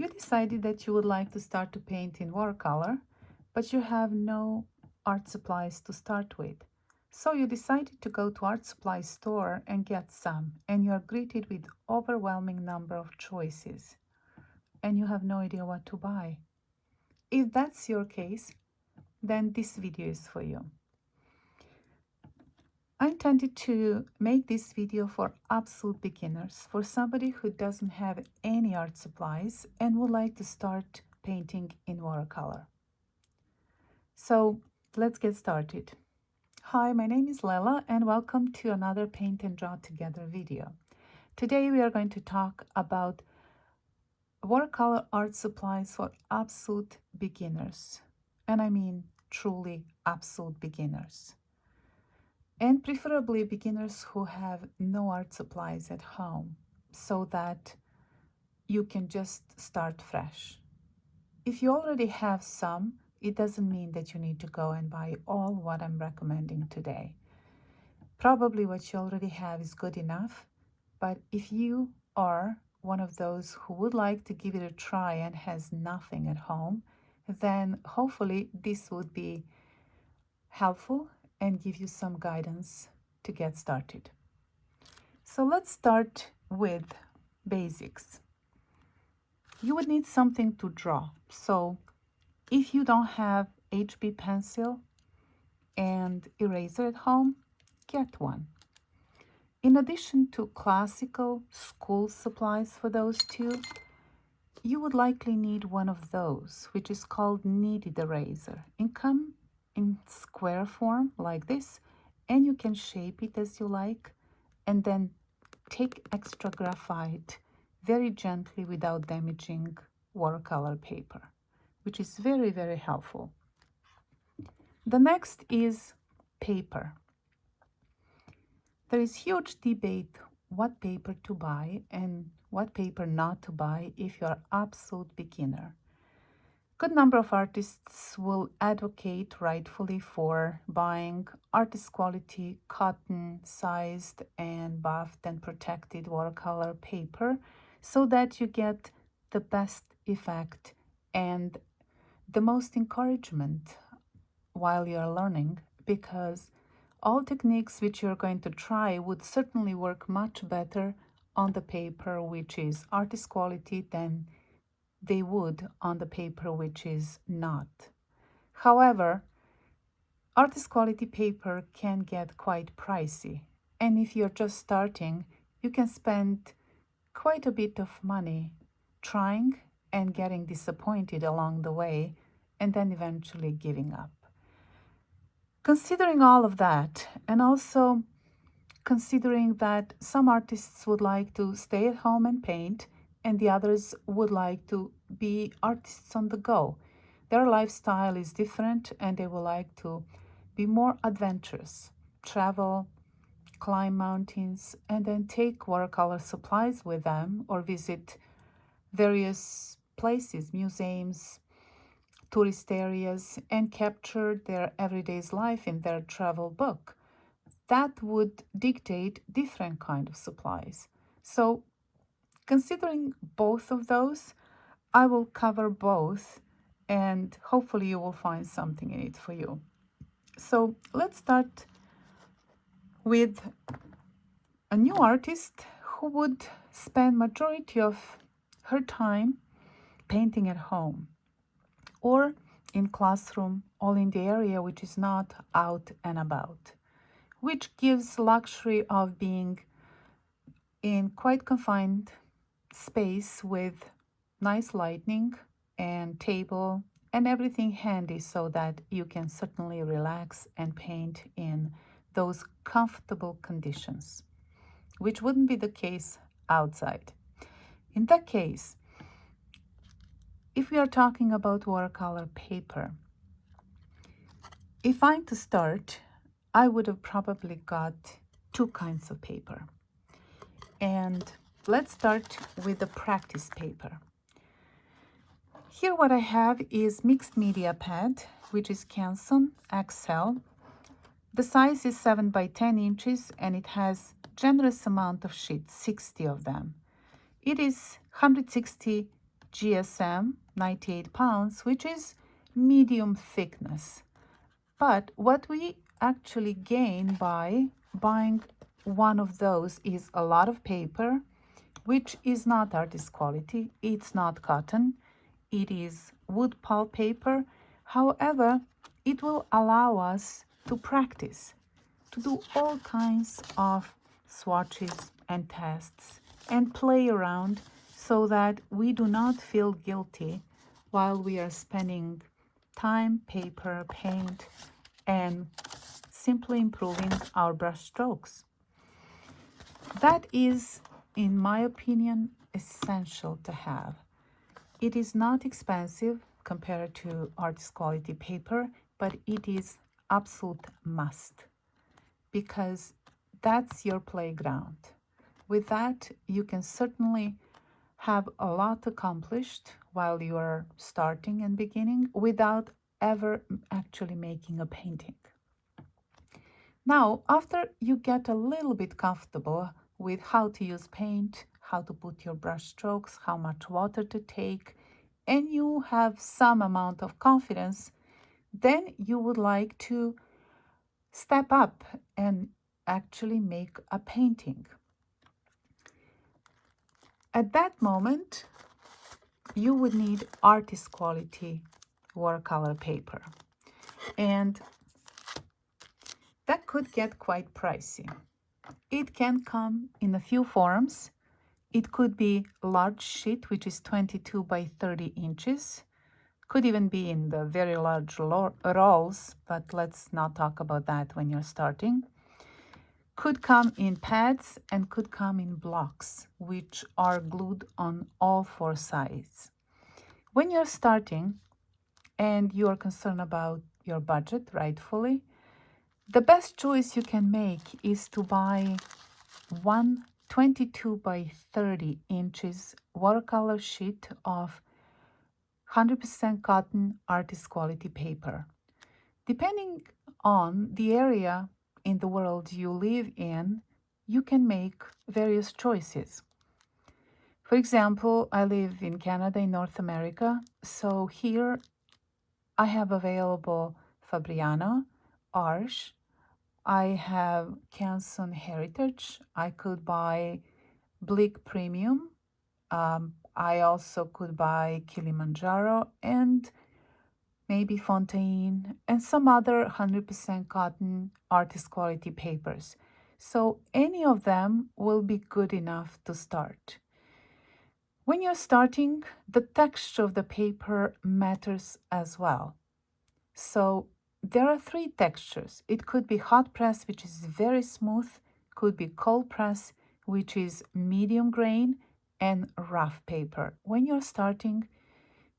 You decided that you would like to start to paint in watercolor, but you have no art supplies to start with. So you decided to go to art supply store and get some, and you are greeted with overwhelming number of choices, and you have no idea what to buy. If that's your case, then this video is for you. I intended to make this video for absolute beginners, for somebody who doesn't have any art supplies and would like to start painting in watercolor. So let's get started. Hi, my name is Lela and welcome to another Paint and Draw Together video. Today we are going to talk about watercolor art supplies for absolute beginners. And I mean truly absolute beginners. And preferably beginners who have no art supplies at home, so that you can just start fresh. If you already have some, it doesn't mean that you need to go and buy all what I'm recommending today. Probably what you already have is good enough, but if you are one of those who would like to give it a try and has nothing at home, then hopefully this would be helpful and give you some guidance to get started. So let's start with basics. You would need something to draw. So if you don't have HB pencil and eraser at home, get one. In addition to classical school supplies for those two, you would likely need one of those, which is called kneaded eraser. It comes in square form like this, and you can shape it as you like, and then take extra graphite very gently without damaging watercolor paper, which is very, very helpful. The next is paper. There is huge debate what paper to buy and what paper not to buy if you're an absolute beginner. Good number of artists will advocate rightfully for buying artist quality cotton sized and buffed and protected watercolor paper so that you get the best effect and the most encouragement while you're learning, because all techniques which you're going to try would certainly work much better on the paper which is artist quality than they would on the paper which is not. However, artist quality paper can get quite pricey, and if you're just starting, you can spend quite a bit of money trying and getting disappointed along the way, and then eventually giving up. Considering all of that, and also considering that some artists would like to stay at home and paint, and the others would like to be artists on the go. Their lifestyle is different and they would like to be more adventurous, travel, climb mountains, and then take watercolor supplies with them or visit various places, museums, tourist areas, and capture their everyday's life in their travel book. That would dictate different kind of supplies. So considering both of those, I will cover both and hopefully you will find something in it for you. So let's start with a new artist who would spend majority of her time painting at home or in classroom or in the area which is not out and about, which gives luxury of being in quite confined space with nice lighting and table and everything handy so that you can certainly relax and paint in those comfortable conditions, which wouldn't be the case outside. In that case, if we are talking about watercolor paper, if I'm to start, I would have probably got two kinds of paper. And let's start with the practice paper. Here what I have is mixed media pad, which is Canson XL. The size is 7 by 10 inches and it has generous amount of sheets, 60 of them. It is 160 GSM 98 pounds, which is medium thickness. But what we actually gain by buying one of those is a lot of paper, which is not artist quality. It's not cotton. It is wood pulp paper. However, it will allow us to practice, to do all kinds of swatches and tests and play around so that we do not feel guilty while we are spending time, paper, paint, and simply improving our brush strokes. That is, in my opinion, essential to have. It is not expensive compared to artist quality paper, but it is absolute must because that's your playground. With that, you can certainly have a lot accomplished while you are starting and beginning without ever actually making a painting. Now, after you get a little bit comfortable with how to use paint, how to put your brush strokes, how much water to take, and you have some amount of confidence, then you would like to step up and actually make a painting. At that moment, you would need artist quality watercolor paper, and that could get quite pricey. It can come in a few forms. It could be a large sheet, which is 22 by 30 inches. Could even be in the very large rolls, but let's not talk about that when you're starting. Could come in pads and could come in blocks, which are glued on all four sides. When you're starting and you are concerned about your budget, rightfully, the best choice you can make is to buy one 22 by 30 inches watercolor sheet of 100% cotton artist quality paper. Depending on the area in the world you live in, you can make various choices. For example, I live in Canada, in North America, so here I have available Fabriano, Arches, I have Canson Heritage, I could buy Blick Premium, I also could buy Kilimanjaro and maybe Fontaine and some other 100% cotton artist quality papers. So any of them will be good enough to start. When you're starting, the texture of the paper matters as well. So there are three textures. It could be hot press, which is very smooth, could be cold press, which is medium grain, and rough paper. When you're starting,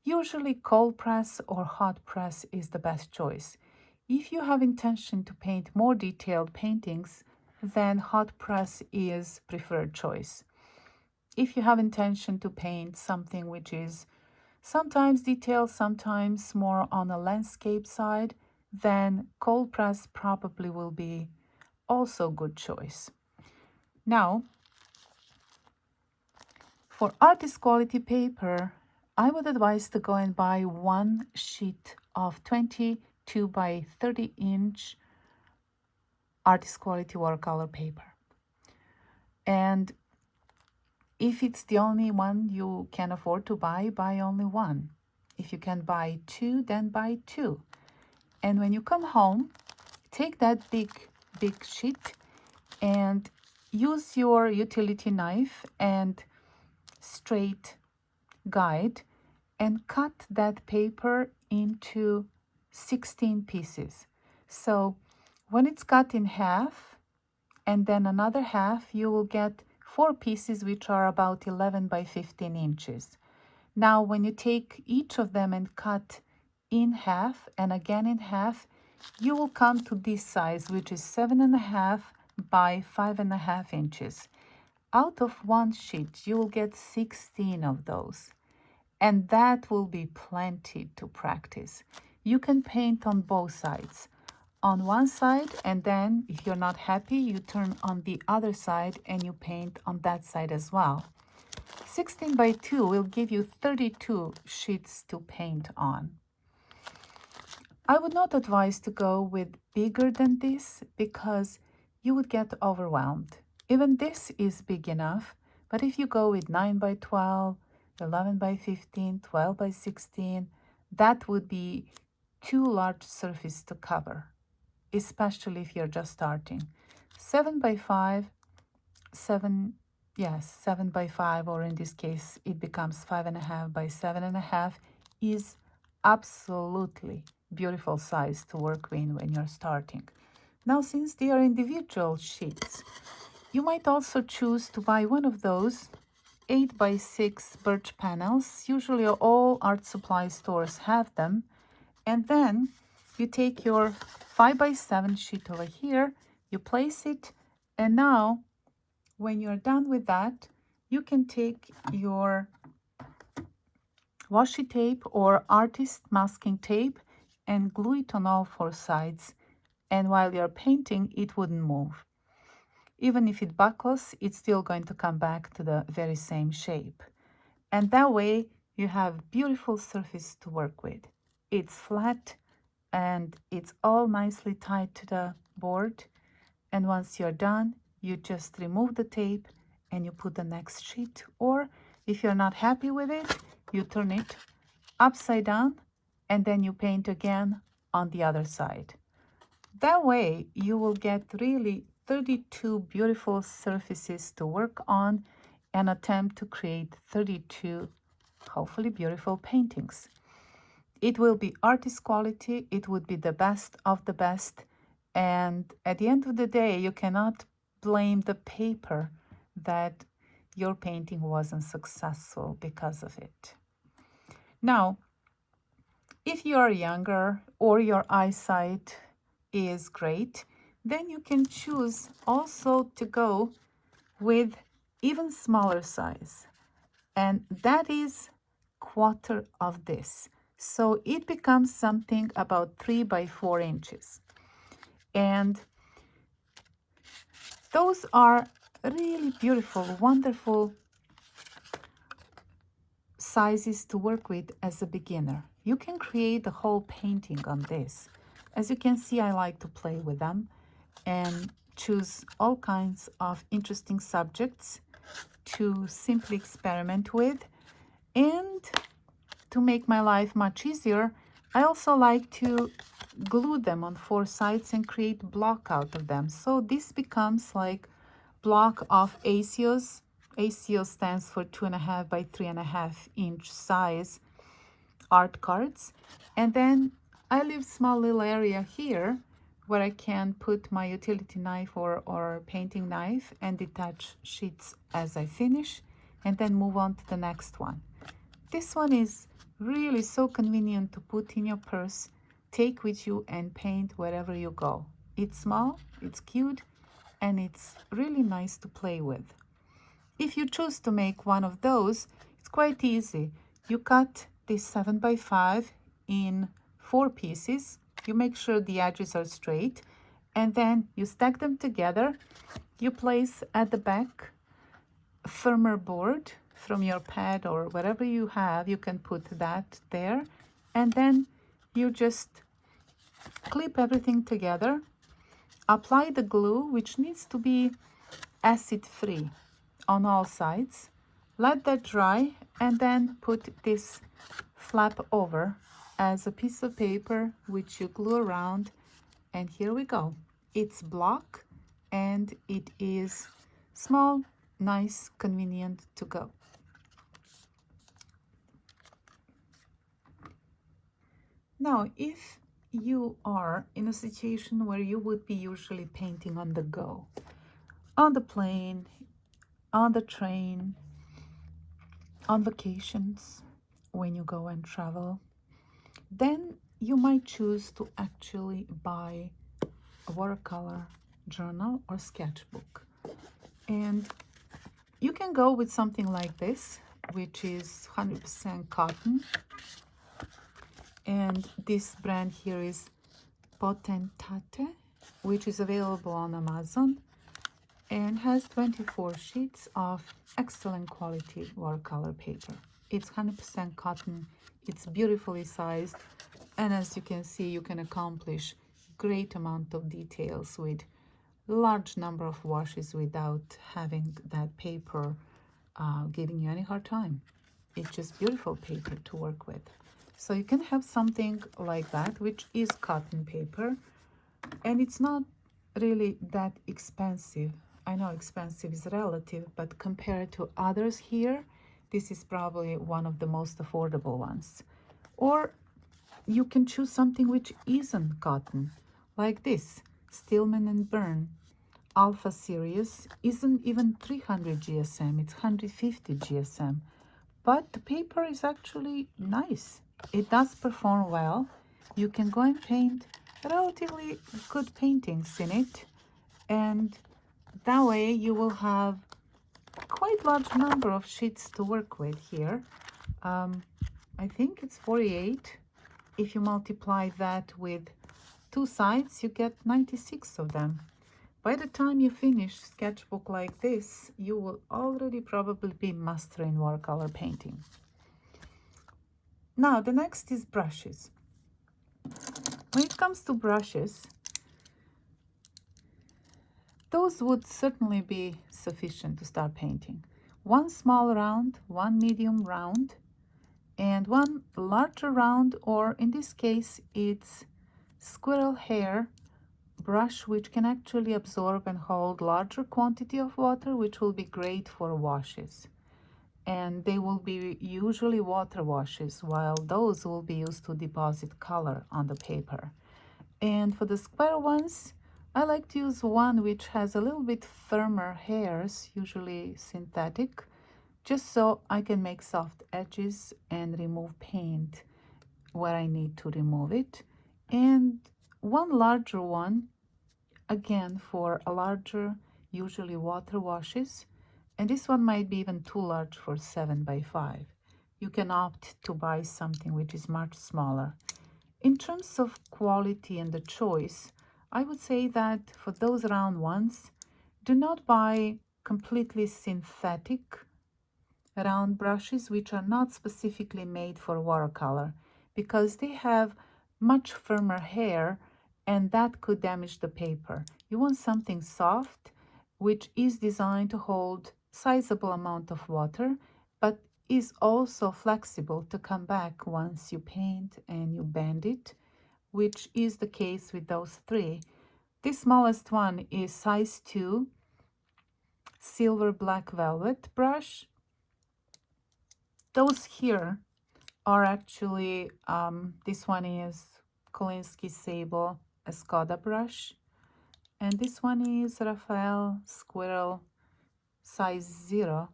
usually cold press or hot press is the best choice. If you have intention to paint more detailed paintings, then hot press is preferred choice. If you have intention to paint something which is sometimes detailed, sometimes more on a landscape side, then cold press probably will be also a good choice. Now, for artist quality paper, I would advise to go and buy one sheet of 22 by 30 inch artist quality watercolor paper. And if it's the only one you can afford to buy only one. If you can buy two, then buy two. And when you come home, take that big sheet and use your utility knife and straight guide and cut that paper into 16 pieces. So when it's cut in half and then another half, you will get 4 pieces which are about 11 by 15 inches. Now when you take each of them and cut in half and again in half, you will come to this size, which is 7.5 by 5.5 inches. Out of one sheet, you will get 16 of those. And that will be plenty to practice. You can paint on both sides. On one side, and then if you're not happy, you turn on the other side and you paint on that side as well. 16 by 2 will give you 32 sheets to paint on. I would not advise to go with bigger than this because you would get overwhelmed. Even this is big enough, but if you go with 9 by 12, 11 by 15, 12 by 16, that would be too large surface to cover, especially if you're just starting. 7 by 5, 7 by 5, or in this case it becomes 5.5 by 7.5, is absolutely beautiful size to work with when you're starting. Now, since they are individual sheets, you might also choose to buy one of those 8 by 6 birch panels. Usually all art supply stores have them. And then you take your 5 by 7 sheet over here, you place it, and now when you're done with that, you can take your washi tape or artist masking tape and glue it on all 4 sides. And while you're painting, it wouldn't move. Even if it buckles, it's still going to come back to the very same shape. And that way, you have beautiful surface to work with. It's flat and it's all nicely tied to the board. And once you're done, you just remove the tape and you put the next sheet. Or if you're not happy with it, you turn it upside down and then you paint again on the other side. That way, you will get really 32 beautiful surfaces to work on and attempt to create 32 hopefully beautiful paintings. It will be artist quality, it would be the best of the best, and at the end of the day, you cannot blame the paper that your painting wasn't successful because of it. Now, if you are younger or your eyesight is great, then you can choose also to go with even smaller size, and that is quarter of this. So it becomes something about 3 by 4 inches. And those are really beautiful, wonderful sizes to work with as a beginner. You can create a whole painting on this. As you can see, I like to play with them and choose all kinds of interesting subjects to simply experiment with. And to make my life much easier, I also like to glue them on 4 sides and create block out of them. So this becomes like block of ACOs. ACO stands for 2.5 by 3.5 inch size art cards. And then I leave small little area here where I can put my utility knife or painting knife and detach sheets as I finish, and then move on to the next one. This one is really so convenient to put in your purse, take with you and paint wherever you go. It's small, it's cute, and it's really nice to play with. If you choose to make one of those, it's quite easy. You cut this 7 by 5 in 4 pieces. You make sure the edges are straight, and then you stack them together. You place at the back a firmer board from your pad or whatever you have. You can put that there, and then you just clip everything together. Apply the glue, which needs to be acid-free on all sides. Let that dry, and then put this flap over as a piece of paper which you glue around, and here we go. It's block and it is small, nice, convenient to go. Now, if you are in a situation where you would be usually painting on the go, on the plane, on the train, on vacations, when you go and travel, then you might choose to actually buy a watercolor journal or sketchbook. And you can go with something like this, which is 100% cotton. And this brand here is Potentate, which is available on Amazon. and has 24 sheets of excellent quality watercolor paper. It's 100% cotton, it's beautifully sized, and as you can see, you can accomplish great amount of details with large number of washes without having that paper giving you any hard time. It's just beautiful paper to work with. So you can have something like that, which is cotton paper, and it's not really that expensive. I know expensive is relative, but compared to others here, this is probably one of the most affordable ones. Or you can choose something which isn't cotton, like this, Stillman and Byrne Alpha series. Isn't even 300 GSM, it's 150 GSM. But the paper is actually nice. It does perform well. You can go and paint relatively good paintings in it, and that way you will have quite large number of sheets to work with here. I think it's 48. If you multiply that with 2 sides, you get 96 of them. By the time you finish sketchbook like this, you will already probably be mastering watercolor painting. Now, the next is brushes. When it comes to brushes, those would certainly be sufficient to start painting. One small round, one medium round, and one larger round, or in this case, it's squirrel hair brush, which can actually absorb and hold larger quantity of water, which will be great for washes. And they will be usually water washes, while those will be used to deposit color on the paper. And for the square ones, I like to use one which has a little bit firmer hairs, usually synthetic, just so I can make soft edges and remove paint where I need to remove it. And one larger one, again for a larger, usually water washes, and this one might be even too large for 7x5. You can opt to buy something which is much smaller. In terms of quality and the choice, I would say that for those round ones, do not buy completely synthetic round brushes which are not specifically made for watercolor, because they have much firmer hair and that could damage the paper. You want something soft which is designed to hold sizable amount of water, but is also flexible to come back once you paint and you bend it, which is the case with those three. The smallest one is size 2 silver black velvet brush. Those here are actually, this one is Kolinsky Sable Escoda brush, and this one is Raphael Squirrel size 0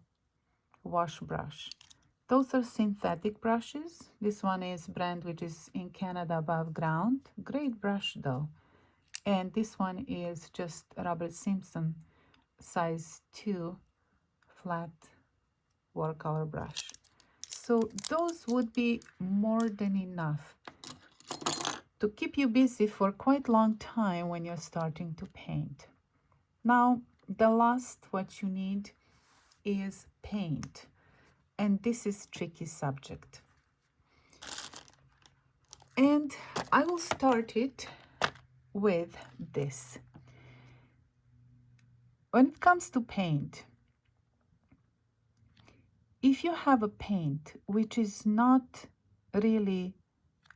wash brush. Those are synthetic brushes. This one is brand which is in Canada above ground. Great brush though. And this one is just Robert Simpson size 2 flat watercolor brush. So those would be more than enough to keep you busy for quite a long time when you're starting to paint. Now, the last what you need is paint. And this is tricky subject. And I will start it with this. When it comes to paint, if you have a paint which is not really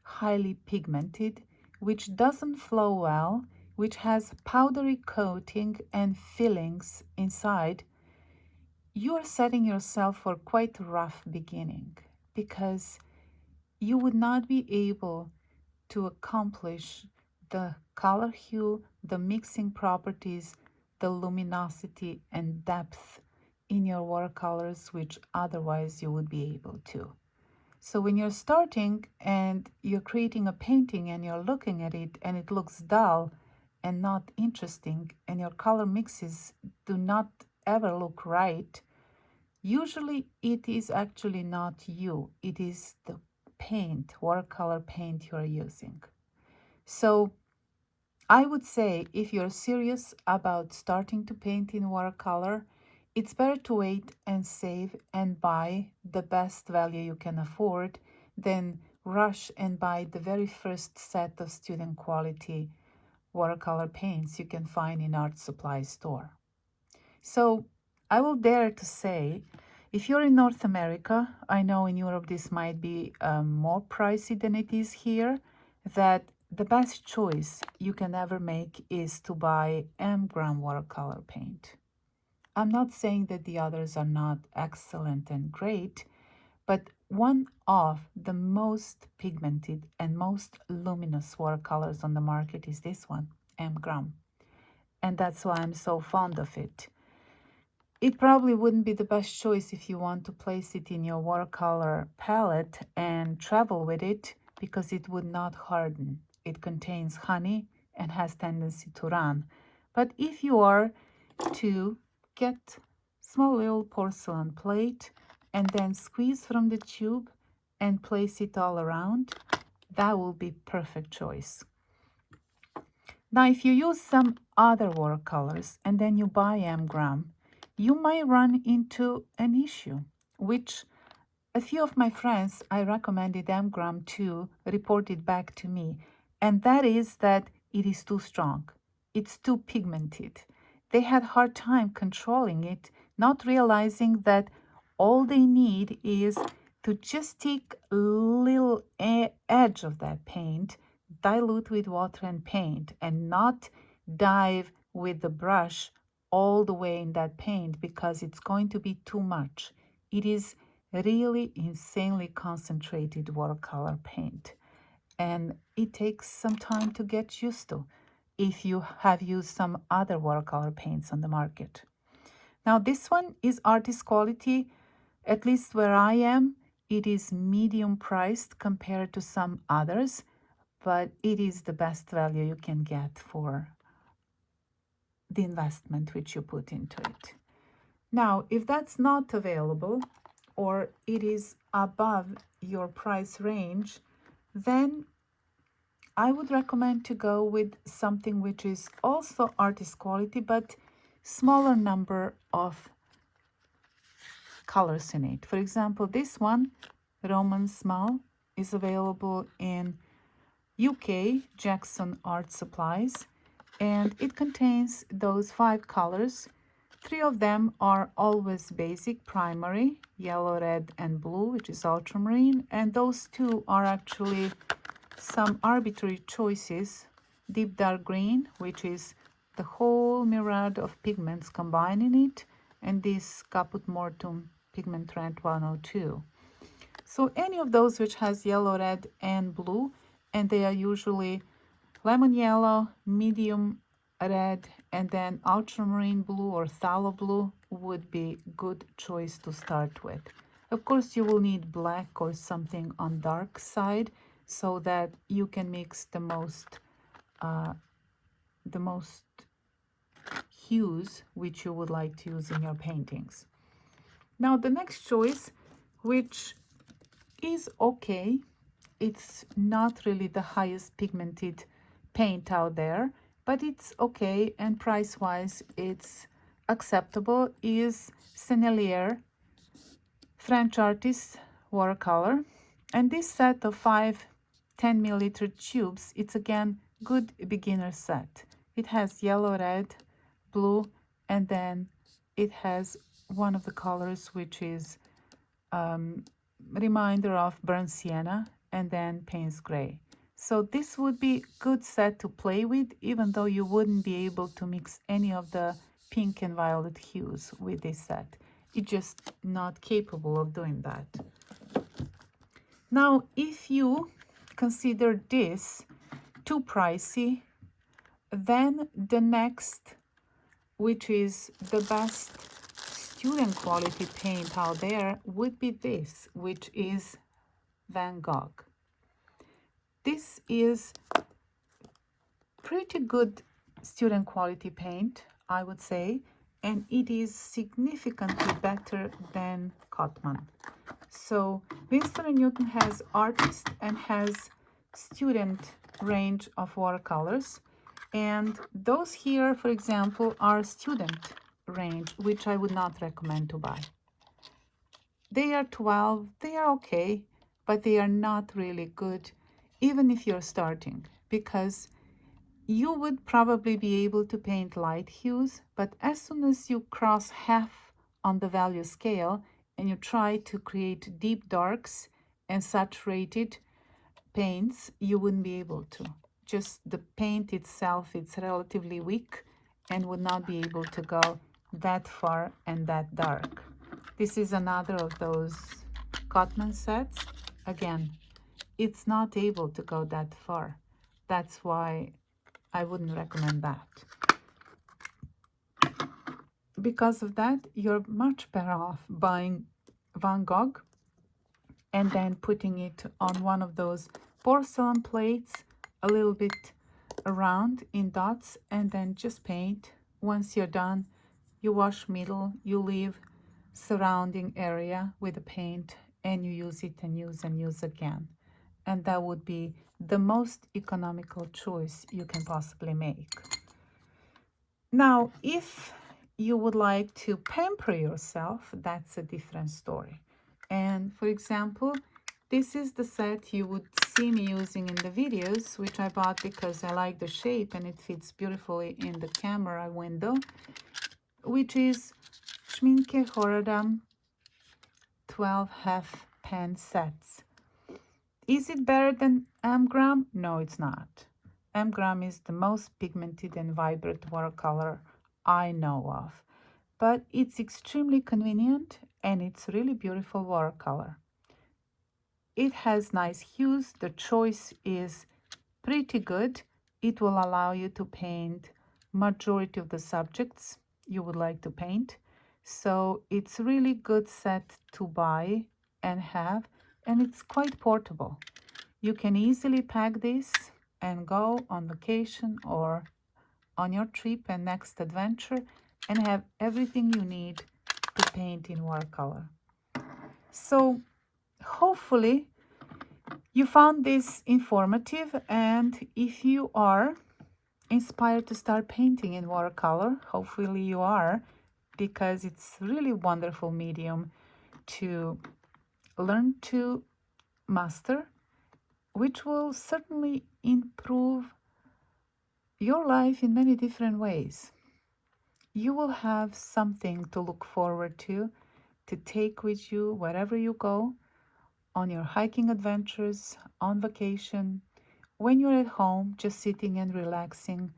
highly pigmented, which doesn't flow well, which has powdery coating and fillings inside, you are setting yourself for quite a rough beginning, because you would not be able to accomplish the color hue, the mixing properties, the luminosity and depth in your watercolors, which otherwise you would be able to. So when you're starting and you're creating a painting and you're looking at it and it looks dull and not interesting, and your color mixes do not ever look right, usually it is actually not you, it is the paint, watercolor paint you're using. So I would say if you're serious about starting to paint in watercolor, it's better to wait and save and buy the best value you can afford than rush and buy the very first set of student quality watercolor paints you can find in art supply store. So I will dare to say, if you're in North America, I know in Europe this might be more pricey than it is here, that the best choice you can ever make is to buy M-gram watercolor paint. I'm not saying that the others are not excellent and great, but one of the most pigmented and most luminous watercolors on the market is this one, M-gram. And that's why I'm so fond of it. It probably wouldn't be the best choice if you want to place it in your watercolor palette and travel with it, because it would not harden. It contains honey and has tendency to run. But if you are to get small little porcelain plate and then squeeze from the tube and place it all around, that will be perfect choice. Now, if you use some other watercolors and then you buy M-gram, you might run into an issue, which a few of my friends I recommended M-gram to reported back to me, and that is that it is too strong. It's too pigmented. They had hard time controlling it, not realizing that all they need is to just take a little edge of that paint, dilute with water and paint, and not dive with the brush all the way in that paint, because it's going to be too much. It is really insanely concentrated watercolor paint, and it takes some time to get used to if you have used some other watercolor paints on the market. Now this one is artist quality. At least where I am, it is medium priced compared to some others, but it is the best value you can get for the investment which you put into it. Now, if that's not available, or it is above your price range, then I would recommend to go with something which is also artist quality, but smaller number of colors in it. For example, this one, Roman Small, is available in UK Jackson Art Supplies, and it contains those 5 colors. 3 of them are always basic primary, yellow, red, and blue, which is ultramarine, and those 2 are actually some arbitrary choices, deep dark green, which is the whole myriad of pigments combined in it, and this Caput Mortuum pigment red 102. So any of those which has yellow, red, and blue, and they are usually lemon yellow, medium red, and then ultramarine blue or phthalo blue would be good choice to start with. Of course, you will need black or something on dark side so that you can mix the most hues which you would like to use in your paintings. Now the next choice, which is okay, it's not really the highest pigmented paint out there, but it's okay, and price-wise it's acceptable, is Sennelier French artist watercolor. And this set of 5 10 milliliter tubes, it's again good beginner set. It has yellow, red, blue, and then it has one of the colors which is reminder of burnt sienna, and then Payne's gray. So this would be good set to play with, even though you wouldn't be able to mix any of the pink and violet hues with this set. It's just not capable of doing that. Now, if you consider this too pricey, then the next, which is the best student quality paint out there, would be this, which is Van Gogh. This is pretty good student quality paint, I would say, and it is significantly better than Cotman. So Winston & Newton has artist and has student range of watercolors, And those here, for example, are student range, which I would not recommend to buy. They are 12, they are okay, but they are not really good, even if you're starting, because you would probably be able to paint light hues, but as soon as you cross half on the value scale and you try to create deep darks and saturated paints, you wouldn't be able to. Just the paint itself, it's relatively weak and would not be able to go that far and that dark. This is another of those Cotman sets. Again, it's not able to go that far. That's why I wouldn't recommend that. Because of that, you're much better off buying Van Gogh and then putting it on one of those porcelain plates a little bit around in dots, and then just paint. Once you're done, you wash middle, you leave surrounding area with the paint, and you use it and use again. And that would be the most economical choice you can possibly make. Now, if you would like to pamper yourself, that's a different story. And for example, this is the set you would see me using in the videos, which I bought because I like the shape and it fits beautifully in the camera window, which is Schminke Horadam 12 half pen sets. Is it better than Amgram? No, it's not. Amgram is the most pigmented and vibrant watercolor I know of, but it's extremely convenient and it's really beautiful watercolor. It has nice hues. The choice is pretty good. It will allow you to paint majority of the subjects you would like to paint. So it's really good set to buy and have, and it's quite portable. You can easily pack this and go on vacation or on your trip and next adventure and have everything you need to paint in watercolor. So hopefully you found this informative, and if you are inspired to start painting in watercolor, hopefully you are, because it's really wonderful medium to learn to master, which will certainly improve your life in many different ways. You will have something to look forward to take with you wherever you go, on your hiking adventures, on vacation, when you're at home, just sitting and relaxing,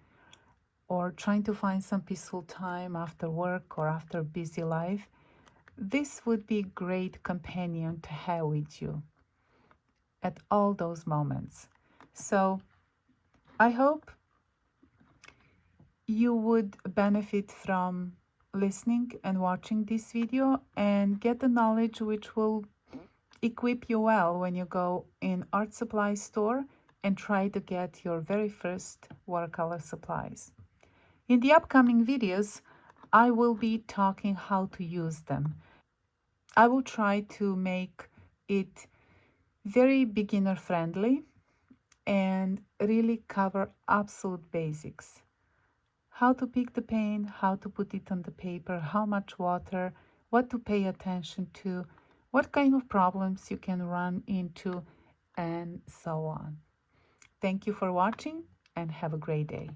or trying to find some peaceful time after work or after a busy life. This would be a great companion to have with you at all those moments. So I hope you would benefit from listening and watching this video and get the knowledge which will equip you well when you go in art supply store and try to get your very first watercolor supplies. In the upcoming videos, I will be talking how to use them. I will try to make it very beginner friendly and really cover absolute basics. How to pick the paint, how to put it on the paper, how much water, what to pay attention to, what kind of problems you can run into, and so on. Thank you for watching and have a great day.